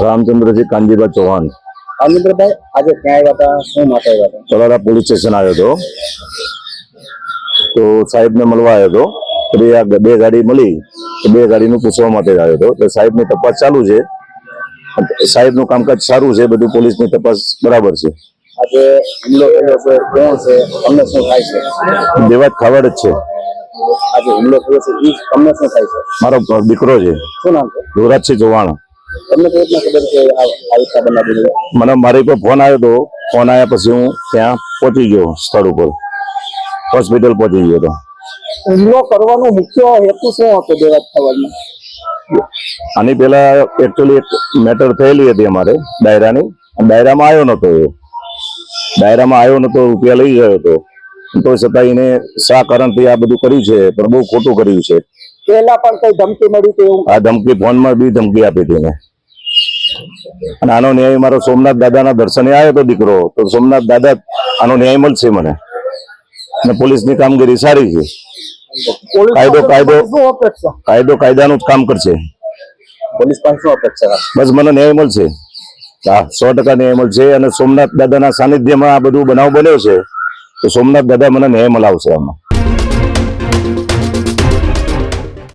રામચંદ્રજી કાનજીભાઈ ચૌહાણ। કાનજીભાઈ આજે ક્યાં આવ્યા હતા, શું માટે આવ્યા હતા? તળાજા પોલીસ સ્ટેશન આવ્યો હતો, તો સાહેબને મળવા આવ્યો હતો। તો આ બે ગાડી મળી, બે ગાડીનું પૂછવા માટે આવ્યો હતો। તો સાહેબની તપાસ ચાલુ છે, સાહેબનું કામકાજ સારું છે, બધું પોલીસની તપાસ બરાબર છે। આજે હુમલો કર્યો છે, કોણ છે, તમને શું થાય છે? દેવાજ ખાવડ જ છે। આજે હુમલો થયો છે એ તમને શું થાય છે? મારો દીકરો છે, શું નામ છે? યુવરાજસિંહ ચૌહાણ। તમને કઈ રીતના ખબર છે આ રીતના બનાવી? મને મારી પર ફોન આવ્યો હતો, ફોન આવ્યા પછી હું ત્યાં પહોંચી ગયો, સ્થળ ઉપર હોસ્પિટલ પહોંચી ગયો હતો। હુમલો કરવાનો મુખ્ય હેતુ શું હતો દેવાજ ખાવડનો? આની પહેલા એકચ્યુઅલી એક મેટર થયેલી હતી અમારે ડાયરાની, ડાયરામાં આવ્યો નતો, રૂપિયા લઈ ગયો હતો, તો છતાં એને શા કારણથી આ બધું કર્યું છે, પણ બહુ ખોટું કર્યું છે। પહેલા પણ કઈ ધમકી મળી હતી? આ ધમકી ફોનમાં બી ધમકી આપી હતી મેં। અને આનો ન્યાય મારો સોમનાથ દાદાના દર્શને આવ્યો તો દીકરો, તો સોમનાથ દાદા આનો ન્યાય મળશે મને, અને પોલીસની કામગીરી સારી છે। કાયદો કાયદાનું જ કામ કરશે। પોલીસ પાસે શું અપેક્ષા? બસ મને ન્યાય મળશે, હા 100% ન્યાય મળશે। અને સોમનાથ દાદાના સાનિધ્યમાં આ બધું બનાવ બન્યો છે, તો સોમનાથ દાદા મને ન્યાય મલાવશે આમાં।